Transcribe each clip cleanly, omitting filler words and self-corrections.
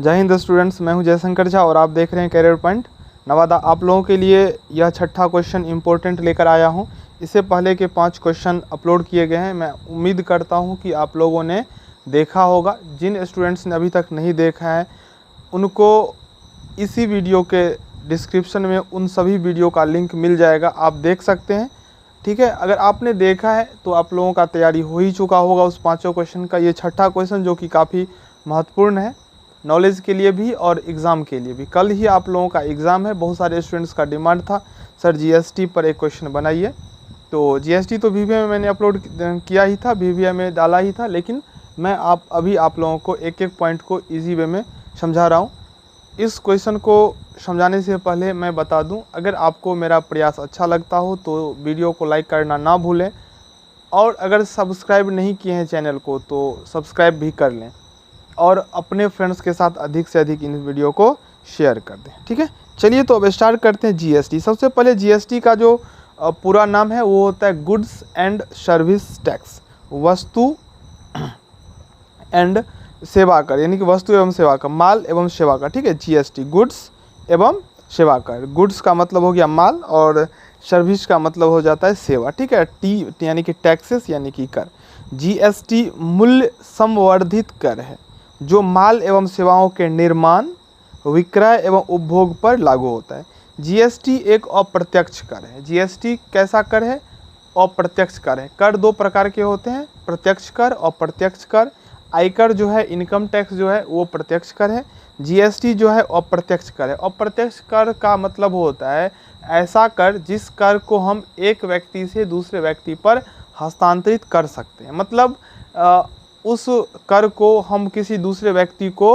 जय हिंद स्टूडेंट्स, मैं हूं जयशंकर झा और आप देख रहे हैं करियर पॉइंट नवादा। आप लोगों के लिए यह छठा क्वेश्चन इंपॉर्टेंट लेकर आया हूं। इससे पहले के 5 क्वेश्चन अपलोड किए गए हैं। मैं उम्मीद करता हूं कि आप लोगों ने देखा होगा। जिन स्टूडेंट्स ने अभी तक नहीं देखा है उनको इसी वीडियो के डिस्क्रिप्शन में उन सभी वीडियो का लिंक मिल जाएगा, आप देख सकते हैं। ठीक है, अगर आपने देखा है तो आप लोगों का तैयारी हो ही चुका होगा उस 5 क्वेश्चन का। ये छठा क्वेश्चन जो कि काफ़ी महत्वपूर्ण है नॉलेज के लिए भी और एग्ज़ाम के लिए भी। कल ही आप लोगों का एग्ज़ाम है। बहुत सारे स्टूडेंट्स का डिमांड था सर जीएसटी पर एक क्वेश्चन बनाइए। तो जीएसटी तो वीवीए में मैंने अपलोड किया ही था, वीवीए में डाला ही था, लेकिन मैं अभी आप लोगों को एक एक पॉइंट को ईजी वे में समझा रहा हूँ। इस क्वेश्चन को समझाने से पहले मैं बता दूं, अगर आपको मेरा प्रयास अच्छा लगता हो तो वीडियो को लाइक करना ना भूलें, और अगर सब्सक्राइब नहीं किए हैं चैनल को तो सब्सक्राइब भी कर लें और अपने फ्रेंड्स के साथ अधिक से अधिक इन वीडियो को शेयर कर दें। ठीक है, चलिए तो अब स्टार्ट करते हैं जीएसटी। सबसे पहले जीएसटी का जो पूरा नाम है वो होता है गुड्स एंड सर्विस टैक्स, वस्तु एंड सेवा कर, यानी कि वस्तु एवं सेवा कर, माल एवं सेवा कर। ठीक है, जीएसटी गुड्स एवं सेवा कर। गुड्स का मतलब हो गया माल और सर्विस का मतलब हो जाता है सेवा। ठीक है, टी यानी कि टैक्सेस यानी कि कर। जीएसटी मूल्य संवर्धित कर है जो माल एवं सेवाओं के निर्माण, विक्रय एवं उपभोग पर लागू होता है। जीएसटी एक अप्रत्यक्ष कर है। जीएसटी कैसा कर है? अप्रत्यक्ष कर है। कर 2 प्रकार के होते हैं, प्रत्यक्ष कर और अप्रत्यक्ष कर। आयकर जो है, इनकम टैक्स जो है वो प्रत्यक्ष कर है। जीएसटी जो है अप्रत्यक्ष कर है। अप्रत्यक्ष कर का मतलब होता है ऐसा कर जिस कर को हम एक व्यक्ति से दूसरे व्यक्ति पर हस्तांतरित कर सकते हैं। मतलब उस कर को हम किसी दूसरे व्यक्ति को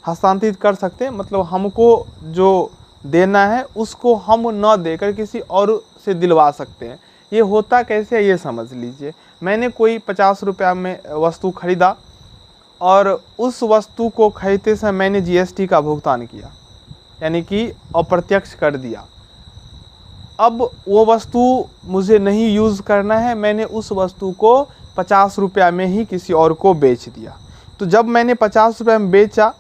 हस्तांतरित कर सकते हैं। मतलब हमको जो देना है उसको हम न देकर किसी और से दिलवा सकते हैं। ये होता कैसे है ये समझ लीजिए। मैंने कोई 50 रुपया में वस्तु खरीदा और उस वस्तु को खरीदते समय मैंने जीएसटी का भुगतान किया, यानी कि अप्रत्यक्ष कर दिया। अब वो वस्तु मुझे नहीं यूज़ करना है, मैंने उस वस्तु को 50 रुपया में ही किसी और को बेच दिया। तो जब मैंने 50 रुपये में बेचा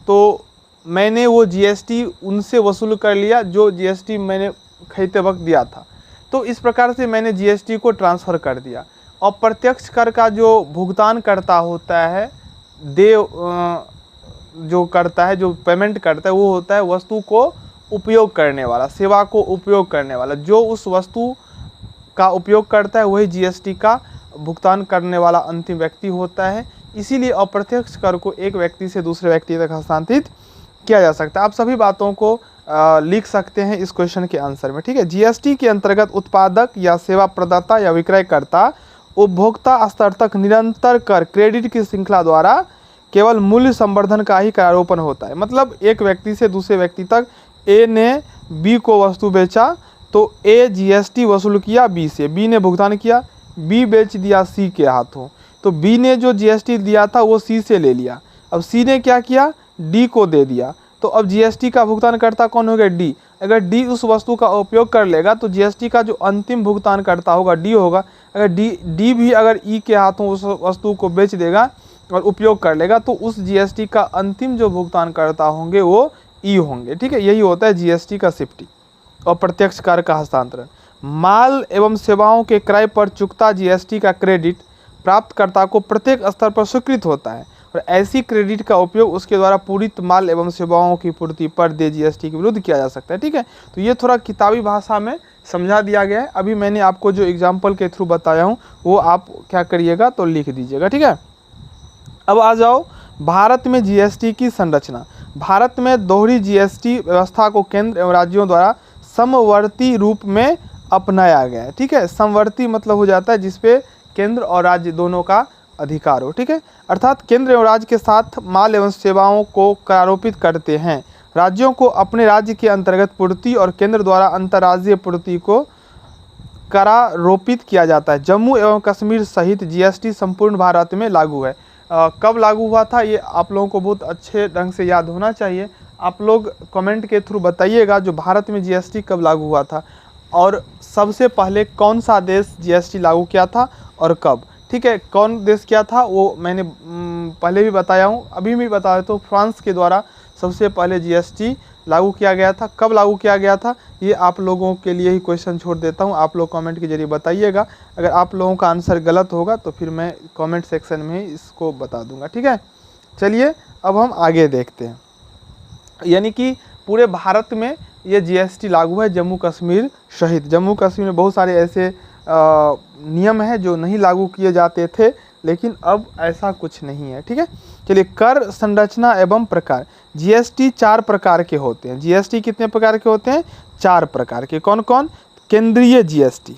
तो मैंने वो जीएसटी उनसे वसूल कर लिया जो जीएसटी मैंने खरीदते वक्त दिया था। तो इस प्रकार से मैंने जीएसटी को ट्रांसफ़र कर दिया। अप्रत्यक्ष कर का जो भुगतान करता होता है, जो करता है, जो पेमेंट करता है, वो होता है वस्तु को उपयोग करने वाला, सेवा को उपयोग करने वाला। जो उस वस्तु का उपयोग करता है वही जीएसटी का भुगतान करने वाला अंतिम व्यक्ति होता है। इसीलिए अप्रत्यक्ष कर को एक व्यक्ति से दूसरे व्यक्ति तक हस्तांतरित किया जा सकता है। आप सभी बातों को लिख सकते हैं इस क्वेश्चन के आंसर में। ठीक है, जीएसटी के अंतर्गत उत्पादक या सेवा प्रदाता या विक्रयकर्ता उपभोक्ता स्तर तक निरंतर कर क्रेडिट की श्रृंखला द्वारा केवल मूल्य संवर्धन का ही करारोपण होता है। मतलब एक व्यक्ति से दूसरे व्यक्ति तक, ए ने बी को वस्तु बेचा तो ए जीएसटी वसूल किया बी से, बी ने भुगतान किया, बी बेच दिया सी के हाथों, तो बी ने जो जीएसटी दिया था वो सी से ले लिया। अब सी ने क्या किया? डी को दे दिया। तो अब जीएसटी का भुगतान करता कौन हो गया? डी। अगर डी उस वस्तु का उपयोग कर लेगा तो जीएसटी का जो अंतिम भुगतान करता होगा डी होगा। अगर डी भी अगर ई के हाथों उस वस्तु को बेच देगा और उपयोग कर लेगा तो उस जीएसटी का अंतिम जो भुगतान करता होंगे वो ई होंगे। ठीक है, यही होता है जीएसटी का शिफ्टिंग और प्रत्यक्ष कर का हस्तांतरण। माल एवं सेवाओं के क्रय पर चुकता जीएसटी का क्रेडिट प्राप्तकर्ता को प्रत्येक स्तर पर स्वीकृत होता है और ऐसी क्रेडिट का उपयोग उसके द्वारा पूरित माल एवं सेवाओं की पूर्ति पर दे जीएसटी के विरुद्ध किया जा सकता है। ठीक है, तो ये थोड़ा किताबी भाषा में समझा दिया गया है। अभी मैंने आपको जो एग्जाम्पल के थ्रू बताया हूँ वो आप क्या करिएगा तो लिख दीजिएगा। ठीक है, अब आ जाओ भारत में जीएसटी की संरचना। भारत में दोहरी जीएसटी व्यवस्था को केंद्र एवं राज्यों द्वारा समवर्ती रूप में अपनाया गया है। ठीक है, समवर्ती मतलब हो जाता है जिसपे केंद्र और राज्य दोनों का अधिकार हो। ठीक है, अर्थात केंद्र एवं राज्य के साथ माल एवं सेवाओं को करारोपित करते हैं। राज्यों को अपने राज्य के अंतर्गत पूर्ति और केंद्र द्वारा अंतर्राज्यीय पूर्ति को करारोपित किया जाता है। जम्मू एवं कश्मीर सहित जीएसटी संपूर्ण भारत में लागू है। कब लागू हुआ था ये आप लोगों को बहुत अच्छे ढंग से याद होना चाहिए। आप लोग कमेंट के थ्रू बताइएगा जो भारत में जीएसटी कब लागू हुआ था और सबसे पहले कौन सा देश जीएसटी लागू किया था और कब। ठीक है, कौन देश किया था वो मैंने पहले भी बताया हूँ, अभी भी बताया। तो फ्रांस के द्वारा सबसे पहले जीएसटी लागू किया गया था। कब लागू किया गया था ये आप लोगों के लिए ही क्वेश्चन छोड़ देता हूँ, आप लोग कमेंट के जरिए बताइएगा। अगर आप लोगों का आंसर गलत होगा तो फिर मैं कमेंट सेक्शन में ही इसको बता दूंगा, ठीक है। चलिए अब हम आगे देखते हैं। यानी कि पूरे भारत में ये जीएसटी लागू है, जम्मू कश्मीर सहित। जम्मू कश्मीर में बहुत सारे ऐसे नियम हैं जो नहीं लागू किए जाते थे, लेकिन अब ऐसा कुछ नहीं है, ठीक है। चलिए, कर संरचना एवं प्रकार। जीएसटी 4 प्रकार के होते हैं। जीएसटी कितने प्रकार के होते हैं? 4 प्रकार के। कौन कौन? केंद्रीय जीएसटी,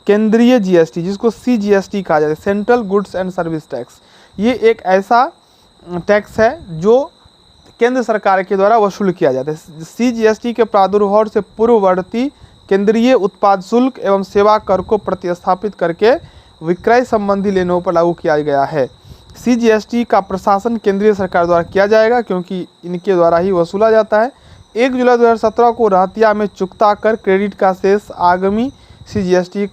केंद्रीय जीएसटी जिसको सीजीएसटी कहा जाता है, central goods and service tax. ये एक ऐसा टैक्स है जो केंद्र सरकार के द्वारा वसूल किया जाता है। सीजीएसटी के प्रादुर्भाव से पूर्ववर्ती केंद्रीय उत्पाद शुल्क एवं सेवा कर को प्रतिस्थापित करके विक्रय संबंधी लेनों पर लागू किया गया है। सीजीएसटी का प्रशासन केंद्रीय सरकार द्वारा किया जाएगा क्योंकि इनके द्वारा ही वसूला जाता है। 1 जुलाई 2017 को रहतिया में चुकता कर क्रेडिट का शेष आगामी सीजीएसटी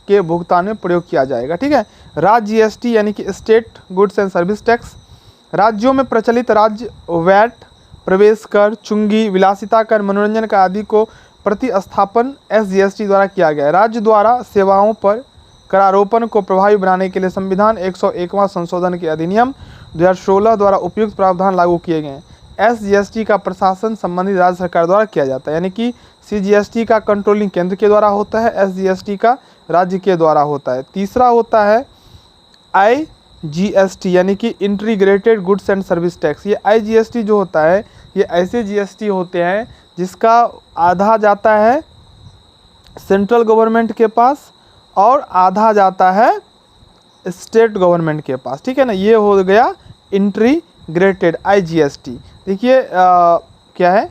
के भुगतान में प्रयोग किया जाएगा, ठीक है। राज्य जीएसटी यानी कि state goods and service tax. राज्यों में प्रचलित राज्य वैट, प्रवेश कर, चुंगी, विलासिता कर, मनोरंजन का आदि को प्रतिस्थापन एसजीएसटी द्वारा किया गया है। राज्य द्वारा सेवाओं पर करारोपण को प्रभावी बनाने के लिए संविधान 101वां संशोधन के अधिनियम 2016 द्वारा उपयुक्त प्रावधान लागू किए गए हैं। एसजीएसटी का प्रशासन संबंधित राज्य सरकार द्वारा किया जाता है, यानी कि सीजीएसटी का कंट्रोलिंग केंद्र के द्वारा होता है, एसजीएसटी का राज्य के द्वारा होता है। तीसरा होता है आईजीएसटी यानी कि integrated goods and service tax. ये आईजीएसटी जो होता है ये ऐसे जीएसटी होते हैं जिसका आधा जाता है सेंट्रल गवर्नमेंट के पास और आधा जाता है स्टेट गवर्नमेंट के पास, ठीक है ना। ये हो गया इंटीग्रेटेड आईजीएसटी। देखिए क्या है,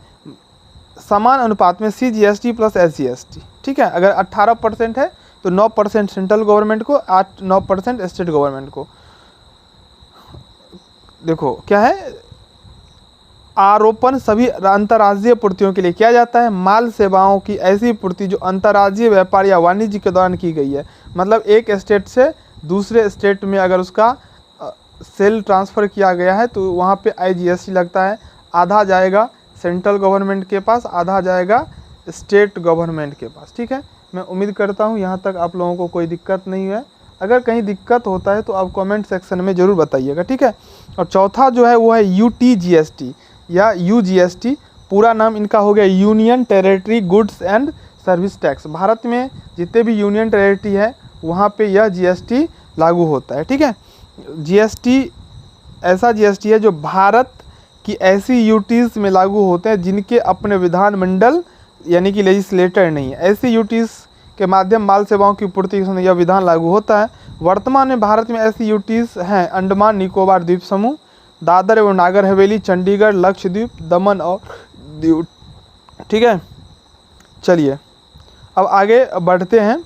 समान अनुपात में सीजीएसटी प्लस एसजीएसटी, ठीक है। अगर 18% है तो 9% सेंट्रल गवर्नमेंट को, 9% स्टेट गवर्नमेंट को। देखो क्या है, आरोपण सभी अंतर्राज्यीय पूर्तियों के लिए किया जाता है। माल सेवाओं की ऐसी पूर्ति जो अंतर्राज्यीय व्यापार या वाणिज्य के दौरान की गई है, मतलब एक स्टेट से दूसरे स्टेट में अगर उसका सेल ट्रांसफ़र किया गया है तो वहाँ पे आईजीएसटी लगता है। आधा जाएगा सेंट्रल गवर्नमेंट के पास, आधा जाएगा स्टेट गवर्नमेंट के पास, ठीक है। मैं उम्मीद करता हूँ यहाँ तक आप लोगों को कोई दिक्कत नहीं है। अगर कहीं दिक्कत होता है तो आप कमेंट सेक्शन में ज़रूर बताइएगा, ठीक है। और चौथा जो है वो है यूटीजीएसटी या यूजीएसटी। पूरा नाम इनका हो गया union territory goods and service tax. Bharat में जितने भी यूनियन टेरिटरी है वहाँ पे यह जीएसटी लागू होता है, ठीक है। जीएसटी ऐसा जीएसटी है जो भारत की ऐसी यूटीज़ में लागू होते हैं जिनके अपने विधानमंडल यानी कि लेजिस्लेटर नहीं है। ऐसी यूटीज़ के माध्यम माल सेवाओं की पूर्ति के समय यह विधान लागू होता है। वर्तमान में भारत में ऐसी यूटीज़ हैं अंडमान निकोबार द्वीप समूह, दादर एवं नागर हवेली, चंडीगढ़, लक्षद्वीप, दमन और दीव, ठीक है। चलिए अब आगे बढ़ते हैं।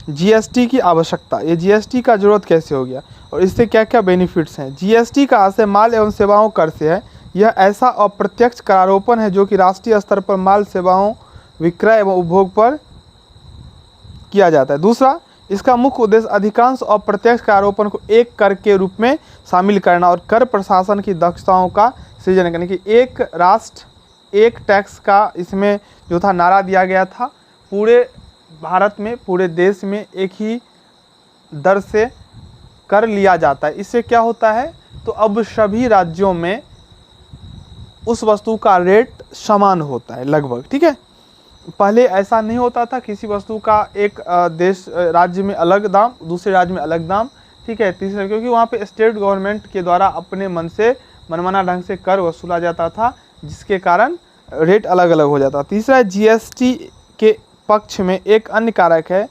जीएसटी की आवश्यकता, ये जीएसटी का जरूरत कैसे हो गया और इससे क्या क्या बेनिफिट्स हैं। जीएसटी का आशय माल एवं सेवाओं कर से है। यह ऐसा अप्रत्यक्ष करारोपण है जो कि राष्ट्रीय स्तर पर माल सेवाओं विक्रय एवं उपभोग पर किया जाता है। दूसरा, इसका मुख्य उद्देश्य अधिकांश अप्रत्यक्ष करारोपण को एक कर के रूप में शामिल करना और कर प्रशासन की दक्षताओं का सृजन करने की। एक राष्ट्र एक टैक्स का इसमें जो था नारा दिया गया था। पूरे भारत में, पूरे देश में एक ही दर से कर लिया जाता है। इससे क्या होता है, तो अब सभी राज्यों में उस वस्तु का रेट समान होता है लगभग, ठीक है। पहले ऐसा नहीं होता था, किसी वस्तु का एक देश राज्य में अलग दाम, दूसरे राज्य में अलग दाम, ठीक है। तीसरा, क्योंकि वहाँ पे स्टेट गवर्नमेंट के द्वारा अपने मन से मनमाना ढंग से कर वसूला जाता था, जिसके कारण रेट अलग अलग हो जाता। तीसरा, जीएसटी के पक्ष में एक अन्य कारक है,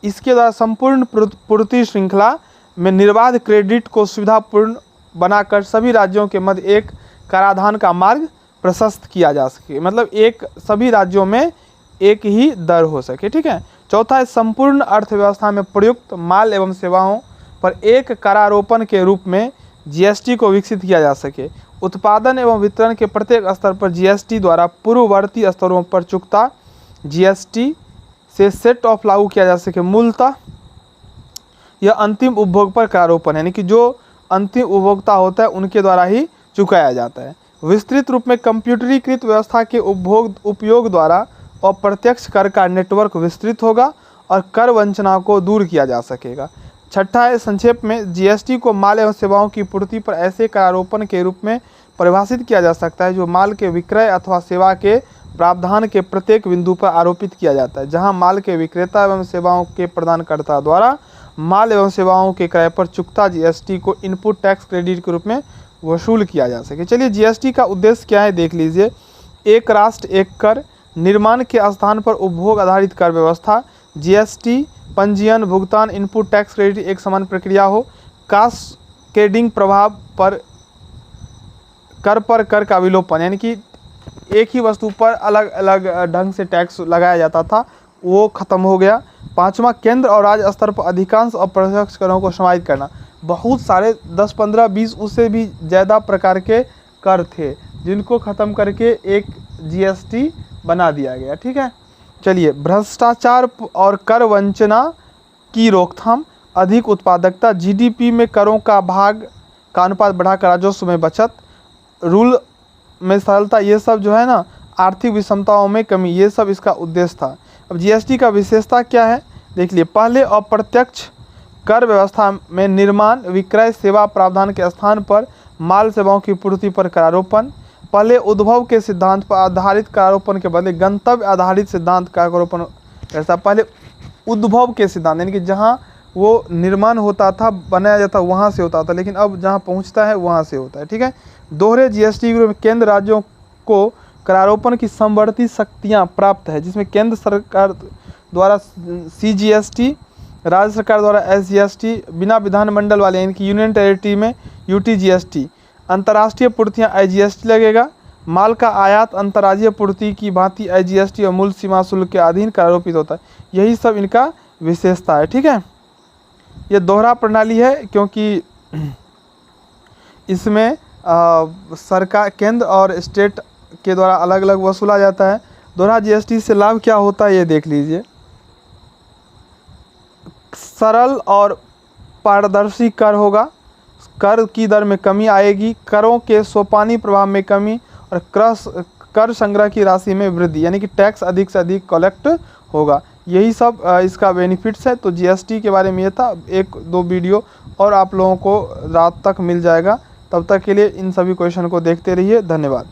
इसके द्वारा संपूर्ण पूर्ति श्रृंखला में निर्बाध क्रेडिट को सुविधापूर्ण बनाकर सभी राज्यों के मध्य एक कराधान का मार्ग प्रशस्त किया जा सके, मतलब एक सभी राज्यों में एक ही दर हो सके, ठीक है। चौथा है संपूर्ण अर्थव्यवस्था में प्रयुक्त माल एवं सेवाओं पर एक करारोपण के रूप में जीएसटी को विकसित किया जा सके। उत्पादन एवं वितरण के प्रत्येक स्तर पर जीएसटी द्वारा पूर्ववर्ती स्तरों पर चुकता जीएसटी से सेट ऑफ लागू किया जा सके। मूलतः यह अंतिम उपभोग पर करारोपण है, यानी कि जो अंतिम उपभोक्ता होता है उनके द्वारा ही चुकाया जाता है। विस्तृत रूप में कंप्यूटरीकृत व्यवस्था के उपयोग द्वारा अप्रत्यक्ष कर का नेटवर्क विस्तृत होगा और कर वंचना को दूर किया जा सकेगा। छठा है, संक्षेप में जीएसटी को माल एवं सेवाओं की पूर्ति पर ऐसे करारोपण के रूप में परिभाषित किया जा सकता है जो माल के विक्रय अथवा सेवा के प्रावधान के प्रत्येक बिंदु पर आरोपित किया जाता है, जहां माल के विक्रेता एवं सेवाओं के प्रदानकर्ता द्वारा माल एवं सेवाओं के क्रय पर चुकता जीएसटी को इनपुट टैक्स क्रेडिट के रूप में वसूल किया जा सके। चलिए, जीएसटी का उद्देश्य क्या है देख लीजिए। एक राष्ट्र एक कर, निर्माण के स्थान पर उपभोग आधारित कर व्यवस्था, जीएसटी पंजीयन, भुगतान, इनपुट टैक्स क्रेडिट एक समान प्रक्रिया हो, कास्केडिंग प्रभाव पर कर का विलोपन, यानी कि एक ही वस्तु पर अलग अलग ढंग से टैक्स लगाया जाता था, वो खत्म हो गया। पांचवा, केंद्र और राज्य स्तर पर अधिकांश अप्रत्यक्ष करों को समाहित करना। बहुत सारे 10, 15, 20 उससे भी ज़्यादा प्रकार के कर थे जिनको ख़त्म करके एक जीएसटी बना दिया गया। ठीक है, चलिए, भ्रष्टाचार और कर वंचना की रोकथाम, अधिक उत्पादकता, जीडीपी में करों का भाग का अनुपात बढ़ाकर राजस्व में बचत, रूल में सरलता, ये सब जो है ना, आर्थिक विषमताओं में कमी, ये सब इसका उद्देश्य था। अब जीएसटी का विशेषता क्या है देख लिए। पहले, अप्रत्यक्ष कर व्यवस्था में निर्माण, विक्रय, सेवा प्रावधान के स्थान पर माल सेवाओं की पूर्ति पर करारोपण। पहले उद्भव के सिद्धांत पर आधारित करारोपण के बदले गंतव्य आधारित सिद्धांत का करारोपण ऐसा। पहले उद्भव के सिद्धांत, यानी कि जहाँ वो निर्माण होता था, बनाया जाता, वहाँ से होता था, लेकिन अब जहाँ पहुँचता है वहाँ से होता है। ठीक है, दोहरे जीएसटी में केंद्र राज्यों को करारोपण की समवर्ती शक्तियाँ प्राप्त है, जिसमें केंद्र सरकार द्वारा सीजीएसटी, राज्य सरकार द्वारा एसजीएसटी, बिना विधानमंडल वाले यानी कि यूनियन टेरिटरी में यूटीजीएसटी, अंतर्राष्ट्रीय पूर्तियाँ आईजीएसटी लगेगा। माल का आयात अंतर्राज्यीय पूर्ति की भांति आईजीएसटी और मूल सीमा शुल्क के अधीन करारोपित होता है। यही सब इनका विशेषता है। ठीक है, ये दोहरा प्रणाली है क्योंकि इसमें सरकार, केंद्र और स्टेट के द्वारा अलग अलग वसूला जाता है। दोहरा जीएसटी से लाभ क्या होता है ये देख लीजिए। सरल और पारदर्शी कर होगा, कर की दर में कमी आएगी, करों के सोपानी प्रभाव में कमी और कर संग्रह की राशि में वृद्धि, यानी कि टैक्स अधिक से अधिक कलेक्ट होगा। यही सब इसका बेनिफिट्स है। तो जीएसटी के बारे में ये था। 1-2 वीडियो और आप लोगों को रात तक मिल जाएगा। तब तक के लिए इन सभी क्वेश्चन को देखते रहिए। धन्यवाद।